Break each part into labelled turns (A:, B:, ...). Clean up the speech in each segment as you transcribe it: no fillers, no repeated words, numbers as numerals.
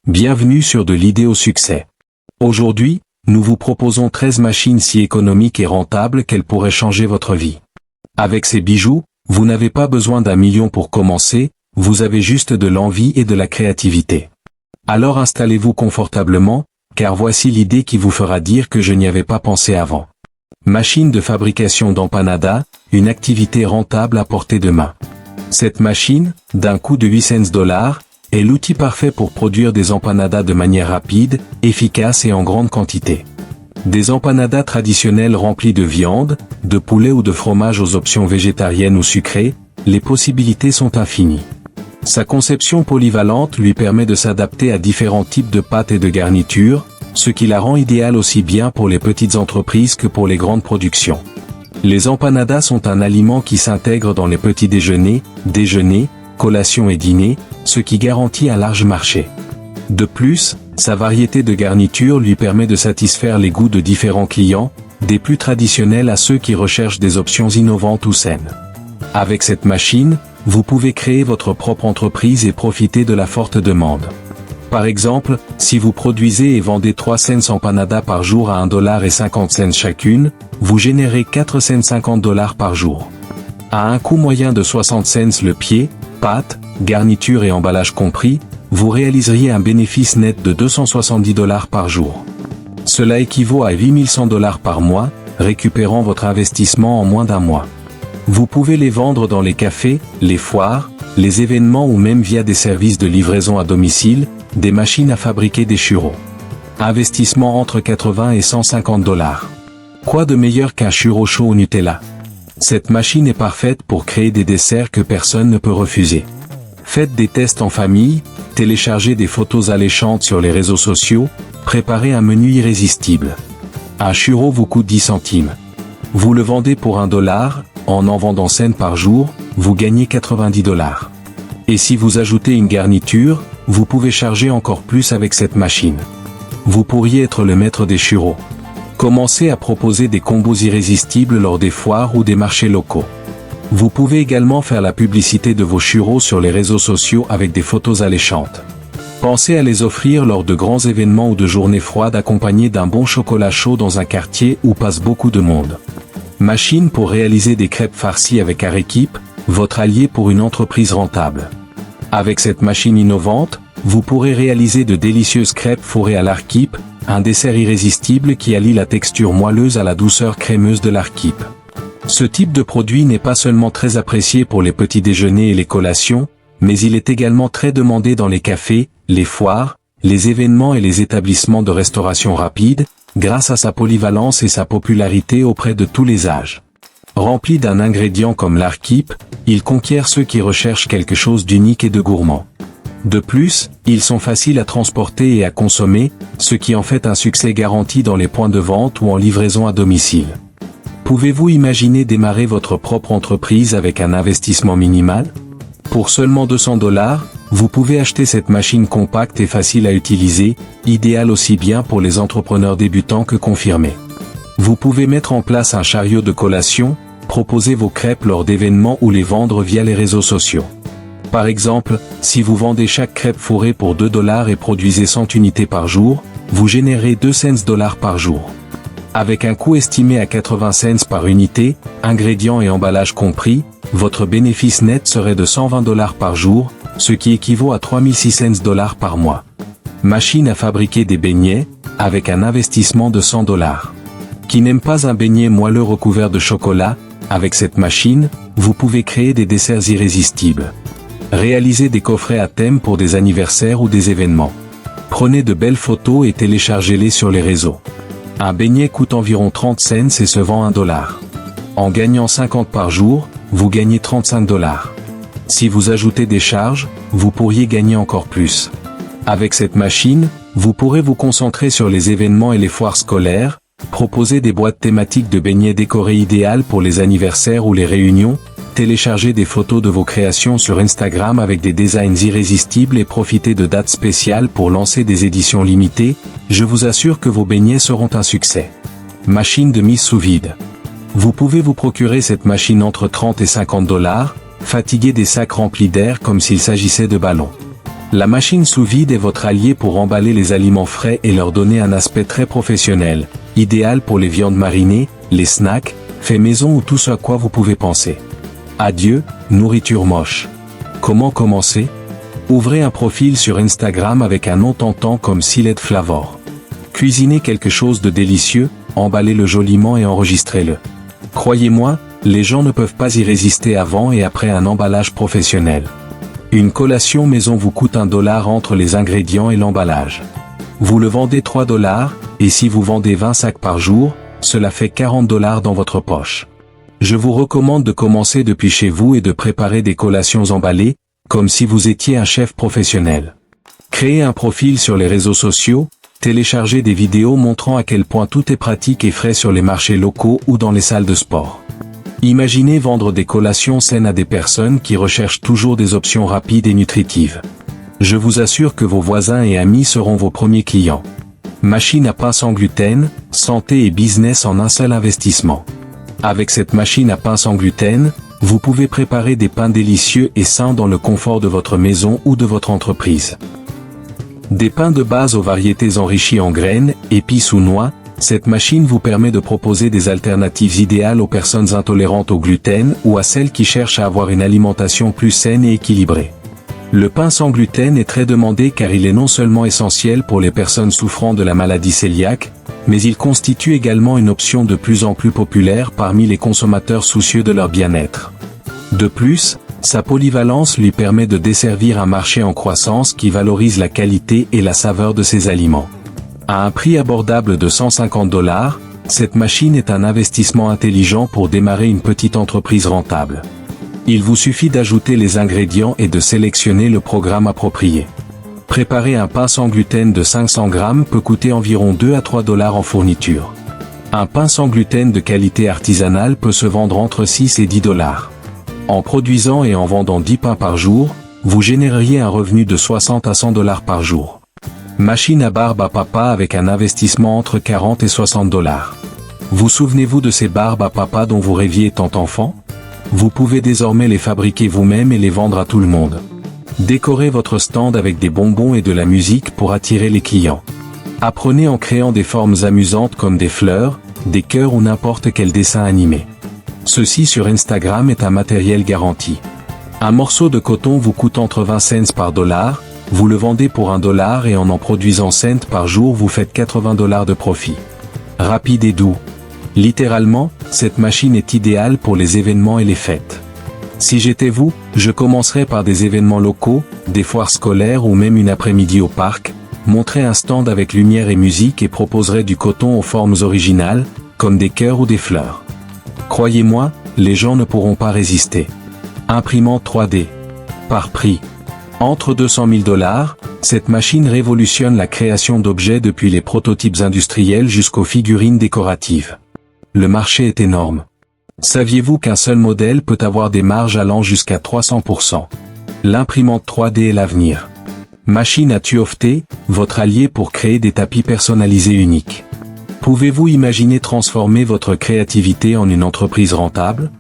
A: Bienvenue sur de l'idée au succès. Aujourd'hui, nous vous proposons 13 machines si économiques et rentables qu'elles pourraient changer votre vie. Avec ces bijoux, vous n'avez pas besoin d'1 million pour commencer, vous avez juste de l'envie et de la créativité. Alors installez-vous confortablement, car voici l'idée qui vous fera dire que je n'y avais pas pensé avant. Machine de fabrication d'empanadas, une activité rentable à portée de main. Cette machine, d'un coût de 800 $, est l'outil parfait pour produire des empanadas de manière rapide, efficace et en grande quantité. Des empanadas traditionnelles remplies de viande, de poulet ou de fromage aux options végétariennes ou sucrées, les possibilités sont infinies. Sa conception polyvalente lui permet de s'adapter à différents types de pâtes et de garnitures, ce qui la rend idéale aussi bien pour les petites entreprises que pour les grandes productions. Les empanadas sont un aliment qui s'intègre dans les petits déjeuners, collations et dîners, ce qui garantit un large marché. De plus, sa variété de garnitures lui permet de satisfaire les goûts de différents clients, des plus traditionnels à ceux qui recherchent des options innovantes ou saines. Avec cette machine, vous pouvez créer votre propre entreprise et profiter de la forte demande. Par exemple, si vous produisez et vendez 3 cents empanadas par jour à $1,50 chacune, vous générez 450 $ par jour. À un coût moyen de 60 cents le pied, pâtes, garniture et emballage compris, vous réaliseriez un bénéfice net de 270 $ par jour. Cela équivaut à 8100 $ par mois, récupérant votre investissement en moins d'un mois. Vous pouvez les vendre dans les cafés, les foires, les événements ou même via des services de livraison à domicile, des machines à fabriquer des churros. Investissement entre 80 et 150 $. Quoi de meilleur qu'un churro chaud au Nutella? Cette machine est parfaite pour créer des desserts que personne ne peut refuser. Faites des tests en famille, téléchargez des photos alléchantes sur les réseaux sociaux, préparez un menu irrésistible. Un churro vous coûte 10 centimes. Vous le vendez pour $1, en vendant 5 par jour, vous gagnez 90 $. Et si vous ajoutez une garniture, vous pouvez charger encore plus avec cette machine. Vous pourriez être le maître des churros. Commencez à proposer des combos irrésistibles lors des foires ou des marchés locaux. Vous pouvez également faire la publicité de vos churros sur les réseaux sociaux avec des photos alléchantes. Pensez à les offrir lors de grands événements ou de journées froides accompagnés d'un bon chocolat chaud dans un quartier où passe beaucoup de monde. Machine pour réaliser des crêpes farcies avec aréquipe, votre allié pour une entreprise rentable. Avec cette machine innovante, vous pourrez réaliser de délicieuses crêpes fourrées à l'arquipe, un dessert irrésistible qui allie la texture moelleuse à la douceur crémeuse de l'arquipe. Ce type de produit n'est pas seulement très apprécié pour les petits déjeuners et les collations, mais il est également très demandé dans les cafés, les foires, les événements et les établissements de restauration rapide, grâce à sa polyvalence et sa popularité auprès de tous les âges. Rempli d'un ingrédient comme l'arquipe, il conquiert ceux qui recherchent quelque chose d'unique et de gourmand. De plus, ils sont faciles à transporter et à consommer, ce qui en fait un succès garanti dans les points de vente ou en livraison à domicile. Pouvez-vous imaginer démarrer votre propre entreprise avec un investissement minimal? Pour seulement 200 $, vous pouvez acheter cette machine compacte et facile à utiliser, idéale aussi bien pour les entrepreneurs débutants que confirmés. Vous pouvez mettre en place un chariot de collation, proposer vos crêpes lors d'événements ou les vendre via les réseaux sociaux. Par exemple, si vous vendez chaque crêpe fourrée pour $2 et produisez 100 unités par jour, vous générez 200 $ par jour. Avec un coût estimé à 80 cents par unité, ingrédients et emballage compris, votre bénéfice net serait de 120 $ par jour, ce qui équivaut à 3600 $ par mois. Machine à fabriquer des beignets, avec un investissement de 100 $. Qui n'aime pas un beignet moelleux recouvert de chocolat, avec cette machine, vous pouvez créer des desserts irrésistibles. Réalisez des coffrets à thème pour des anniversaires ou des événements. Prenez de belles photos et téléchargez-les sur les réseaux. Un beignet coûte environ 30 cents et se vend $1. En gagnant 50 par jour, vous gagnez 35 $. Si vous ajoutez des charges, vous pourriez gagner encore plus. Avec cette machine, vous pourrez vous concentrer sur les événements et les foires scolaires, proposer des boîtes thématiques de beignets décorées idéales pour les anniversaires ou les réunions, télécharger des photos de vos créations sur Instagram avec des designs irrésistibles et profiter de dates spéciales pour lancer des éditions limitées, je vous assure que vos beignets seront un succès. Machine de mise sous vide. Vous pouvez vous procurer cette machine entre 30 et 50 $, fatiguer des sacs remplis d'air comme s'il s'agissait de ballons. La machine sous vide est votre allié pour emballer les aliments frais et leur donner un aspect très professionnel, idéal pour les viandes marinées, les snacks, faits maison ou tout ce à quoi vous pouvez penser. Adieu, nourriture moche. Comment commencer? Ouvrez un profil sur Instagram avec un nom tentant comme Silette Flavor. Cuisinez quelque chose de délicieux, emballez-le joliment et enregistrez-le. Croyez-moi, les gens ne peuvent pas y résister avant et après un emballage professionnel. Une collation maison vous coûte $1 entre les ingrédients et l'emballage. Vous le vendez $3, et si vous vendez 20 sacs par jour, cela fait $40 dans votre poche. Je vous recommande de commencer depuis chez vous et de préparer des collations emballées, comme si vous étiez un chef professionnel. Créez un profil sur les réseaux sociaux, téléchargez des vidéos montrant à quel point tout est pratique et frais sur les marchés locaux ou dans les salles de sport. Imaginez vendre des collations saines à des personnes qui recherchent toujours des options rapides et nutritives. Je vous assure que vos voisins et amis seront vos premiers clients. Machine à pain sans gluten, santé et business en un seul investissement. Avec cette machine à pain sans gluten, vous pouvez préparer des pains délicieux et sains dans le confort de votre maison ou de votre entreprise. Des pains de base aux variétés enrichies en graines, épices ou noix, cette machine vous permet de proposer des alternatives idéales aux personnes intolérantes au gluten ou à celles qui cherchent à avoir une alimentation plus saine et équilibrée. Le pain sans gluten est très demandé car il est non seulement essentiel pour les personnes souffrant de la maladie cœliaque, mais il constitue également une option de plus en plus populaire parmi les consommateurs soucieux de leur bien-être. De plus, sa polyvalence lui permet de desservir un marché en croissance qui valorise la qualité et la saveur de ses aliments. À un prix abordable de $150, cette machine est un investissement intelligent pour démarrer une petite entreprise rentable. Il vous suffit d'ajouter les ingrédients et de sélectionner le programme approprié. Préparer un pain sans gluten de 500 grammes peut coûter environ $2 à $3 en fourniture. Un pain sans gluten de qualité artisanale peut se vendre entre $6 et $10. En produisant et en vendant 10 pains par jour, vous généreriez un revenu de $60 à $100 par jour. Machine à barbe à papa avec un investissement entre $40 et $60. Vous souvenez-vous de ces barbes à papa dont vous rêviez étant enfant? Vous pouvez désormais les fabriquer vous-même et les vendre à tout le monde. Décorez votre stand avec des bonbons et de la musique pour attirer les clients. Apprenez en créant des formes amusantes comme des fleurs, des cœurs ou n'importe quel dessin animé. Ceci sur Instagram est un matériel garanti. Un morceau de coton vous coûte entre 20 cents par $, vous le vendez pour $1 et en produisant cents par jour vous faites $80 de profit. Rapide et doux. Littéralement, cette machine est idéale pour les événements et les fêtes. Si j'étais vous, je commencerais par des événements locaux, des foires scolaires ou même une après-midi au parc, montrer un stand avec lumière et musique et proposerais du coton aux formes originales, comme des cœurs ou des fleurs. Croyez-moi, les gens ne pourront pas résister. Imprimante 3D. Par prix. Entre $200 000, cette machine révolutionne la création d'objets depuis les prototypes industriels jusqu'aux figurines décoratives. Le marché est énorme. Saviez-vous qu'un seul modèle peut avoir des marges allant jusqu'à 300%? L'imprimante 3D est l'avenir. Machine à tuofter, votre allié pour créer des tapis personnalisés uniques. Pouvez-vous imaginer transformer votre créativité en une entreprise rentable?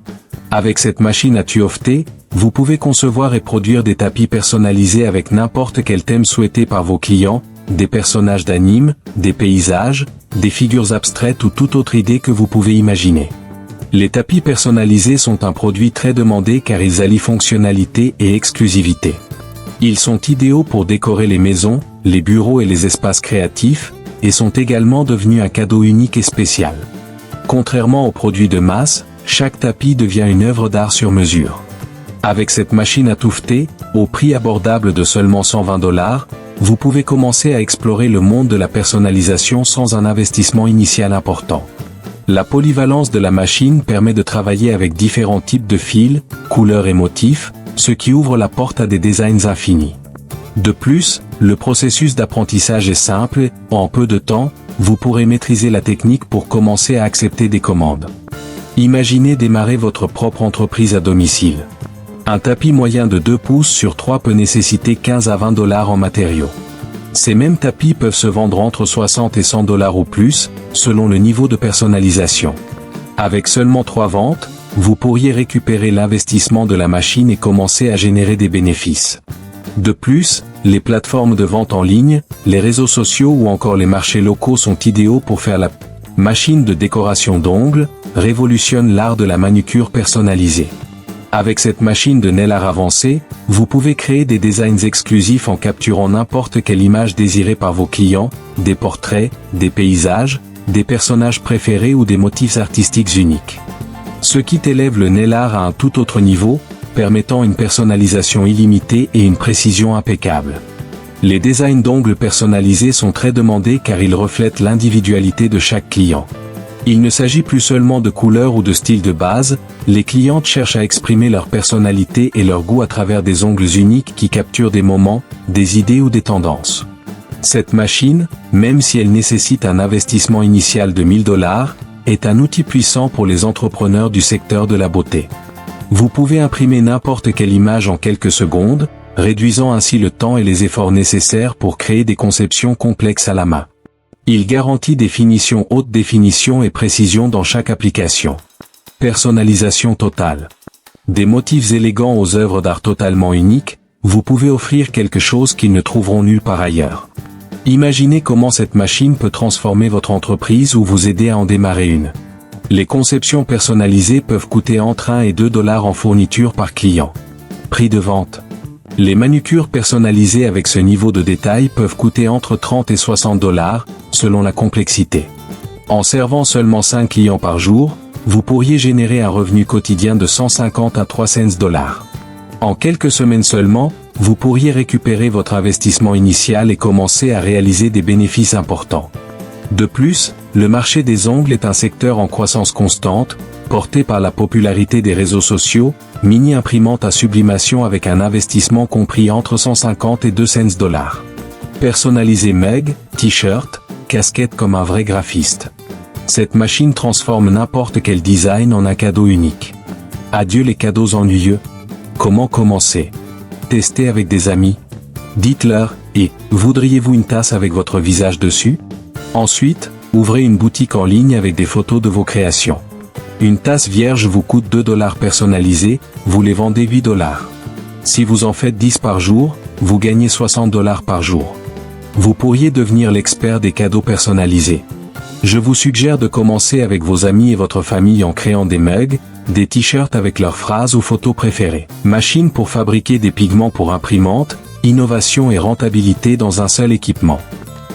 A: Avec cette machine à tuofter, vous pouvez concevoir et produire des tapis personnalisés avec n'importe quel thème souhaité par vos clients, des personnages d'anime, des paysages, des figures abstraites ou toute autre idée que vous pouvez imaginer. Les tapis personnalisés sont un produit très demandé car ils allient fonctionnalité et exclusivité. Ils sont idéaux pour décorer les maisons, les bureaux et les espaces créatifs, et sont également devenus un cadeau unique et spécial. Contrairement aux produits de masse, chaque tapis devient une œuvre d'art sur mesure. Avec cette machine à tuofter, au prix abordable de seulement $120, vous pouvez commencer à explorer le monde de la personnalisation sans un investissement initial important. La polyvalence de la machine permet de travailler avec différents types de fils, couleurs et motifs, ce qui ouvre la porte à des designs infinis. De plus, le processus d'apprentissage est simple, en peu de temps, vous pourrez maîtriser la technique pour commencer à accepter des commandes. Imaginez démarrer votre propre entreprise à domicile. Un tapis moyen de 2 pouces sur 3 peut nécessiter $15 à $20 en matériaux. Ces mêmes tapis peuvent se vendre entre $60 et $100 ou plus, selon le niveau de personnalisation. Avec seulement 3 ventes, vous pourriez récupérer l'investissement de la machine et commencer à générer des bénéfices. De plus, les plateformes de vente en ligne, les réseaux sociaux ou encore les marchés locaux sont idéaux pour faire la machine de décoration d'ongles, révolutionne l'art de la manucure personnalisée. Avec cette machine de nail art avancée, vous pouvez créer des designs exclusifs en capturant n'importe quelle image désirée par vos clients, des portraits, des paysages, des personnages préférés ou des motifs artistiques uniques. Ce qui élève le nail art à un tout autre niveau, permettant une personnalisation illimitée et une précision impeccable. Les designs d'ongles personnalisés sont très demandés car ils reflètent l'individualité de chaque client. Il ne s'agit plus seulement de couleurs ou de styles de base, les clientes cherchent à exprimer leur personnalité et leur goût à travers des ongles uniques qui capturent des moments, des idées ou des tendances. Cette machine, même si elle nécessite un investissement initial de 1000 $, est un outil puissant pour les entrepreneurs du secteur de la beauté. Vous pouvez imprimer n'importe quelle image en quelques secondes, réduisant ainsi le temps et les efforts nécessaires pour créer des conceptions complexes à la main. Il garantit des finitions haute définition et précision dans chaque application. Personnalisation totale. Des motifs élégants aux œuvres d'art totalement uniques, vous pouvez offrir quelque chose qu'ils ne trouveront nulle part ailleurs. Imaginez comment cette machine peut transformer votre entreprise ou vous aider à en démarrer une. Les conceptions personnalisées peuvent coûter entre 1 et 2 $ en fourniture par client. Prix de vente. Les manucures personnalisées avec ce niveau de détail peuvent coûter entre 30 et 60 $, selon la complexité. En servant seulement 5 clients par jour, vous pourriez générer un revenu quotidien de 150 à 300 $. En quelques semaines seulement, vous pourriez récupérer votre investissement initial et commencer à réaliser des bénéfices importants. De plus, le marché des ongles est un secteur en croissance constante, porté par la popularité des réseaux sociaux, mini-imprimante à sublimation avec un investissement compris entre 150 et 200 $. Personnaliser mug, t-shirt, casquette comme un vrai graphiste. Cette machine transforme n'importe quel design en un cadeau unique. Adieu les cadeaux ennuyeux. Comment commencer? Testez avec des amis. Dites-leur, et, voudriez-vous une tasse avec votre visage dessus? Ensuite, ouvrez une boutique en ligne avec des photos de vos créations. Une tasse vierge vous coûte 2 $ personnalisés, vous les vendez 8 $. Si vous en faites 10 par jour, vous gagnez 60 $ par jour. Vous pourriez devenir l'expert des cadeaux personnalisés. Je vous suggère de commencer avec vos amis et votre famille en créant des mugs, des t-shirts avec leurs phrases ou photos préférées. Machine pour fabriquer des pigments pour imprimante, innovation et rentabilité dans un seul équipement.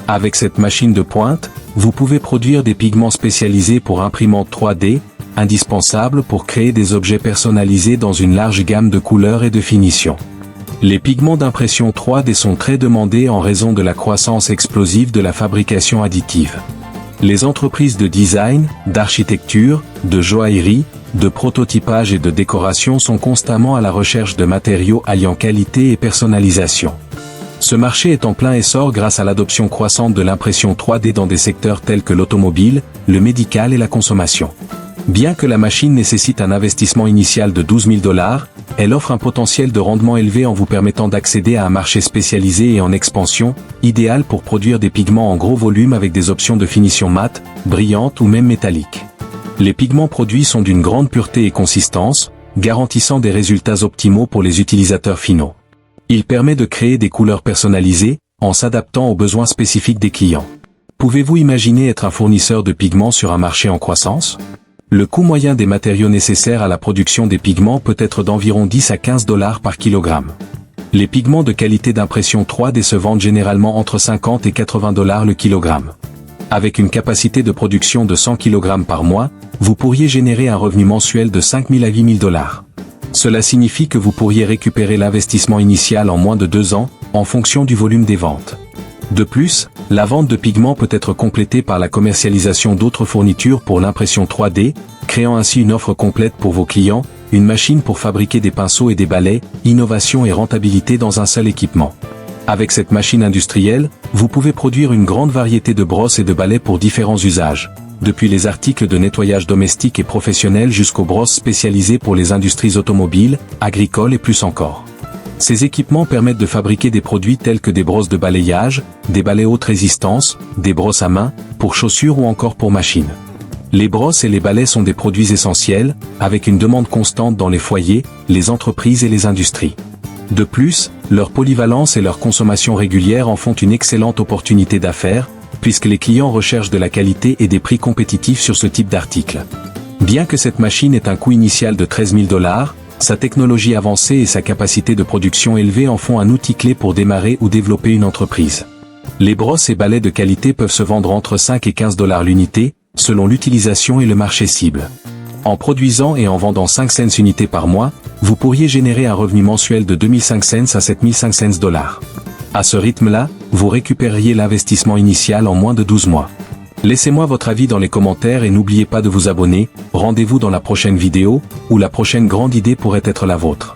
A: Avec cette machine de pointe, vous pouvez produire des pigments spécialisés pour imprimante 3D, indispensables pour créer des objets personnalisés dans une large gamme de couleurs et de finitions. Les pigments d'impression 3D sont très demandés en raison de la croissance explosive de la fabrication additive. Les entreprises de design, d'architecture, de joaillerie, de prototypage et de décoration sont constamment à la recherche de matériaux alliant qualité et personnalisation. Ce marché est en plein essor grâce à l'adoption croissante de l'impression 3D dans des secteurs tels que l'automobile, le médical et la consommation. Bien que la machine nécessite un investissement initial de 12 000 $, elle offre un potentiel de rendement élevé en vous permettant d'accéder à un marché spécialisé et en expansion, idéal pour produire des pigments en gros volume avec des options de finition mate, brillante ou même métallique. Les pigments produits sont d'une grande pureté et consistance, garantissant des résultats optimaux pour les utilisateurs finaux. Il permet de créer des couleurs personnalisées, en s'adaptant aux besoins spécifiques des clients. Pouvez-vous imaginer être un fournisseur de pigments sur un marché en croissance? Le coût moyen des matériaux nécessaires à la production des pigments peut être d'environ 10 à 15 $ par kilogramme. Les pigments de qualité d'impression 3D se vendent généralement entre 50 et 80 $ le kilogramme. Avec une capacité de production de 100 kg par mois, vous pourriez générer un revenu mensuel de 5 000 à 8 000 $. Cela signifie que vous pourriez récupérer l'investissement initial en moins de 2 ans, en fonction du volume des ventes. De plus, la vente de pigments peut être complétée par la commercialisation d'autres fournitures pour l'impression 3D, créant ainsi une offre complète pour vos clients, une machine pour fabriquer des pinceaux et des balais, innovation et rentabilité dans un seul équipement. Avec cette machine industrielle, vous pouvez produire une grande variété de brosses et de balais pour différents usages, depuis les articles de nettoyage domestique et professionnel jusqu'aux brosses spécialisées pour les industries automobiles, agricoles et plus encore. Ces équipements permettent de fabriquer des produits tels que des brosses de balayage, des balais haute résistance, des brosses à main, pour chaussures ou encore pour machines. Les brosses et les balais sont des produits essentiels, avec une demande constante dans les foyers, les entreprises et les industries. De plus, leur polyvalence et leur consommation régulière en font une excellente opportunité d'affaires, puisque les clients recherchent de la qualité et des prix compétitifs sur ce type d'article. Bien que cette machine ait un coût initial de 13 000 $, sa technologie avancée et sa capacité de production élevée en font un outil clé pour démarrer ou développer une entreprise. Les brosses et balais de qualité peuvent se vendre entre 5 et 15 $ l'unité, selon l'utilisation et le marché cible. En produisant et en vendant 5 cents unités par mois, vous pourriez générer un revenu mensuel de 2500 cents à 7500 $. À ce rythme-là, vous récupéreriez l'investissement initial en moins de 12 mois. Laissez-moi votre avis dans les commentaires et n'oubliez pas de vous abonner. Rendez-vous dans la prochaine vidéo, où la prochaine grande idée pourrait être la vôtre.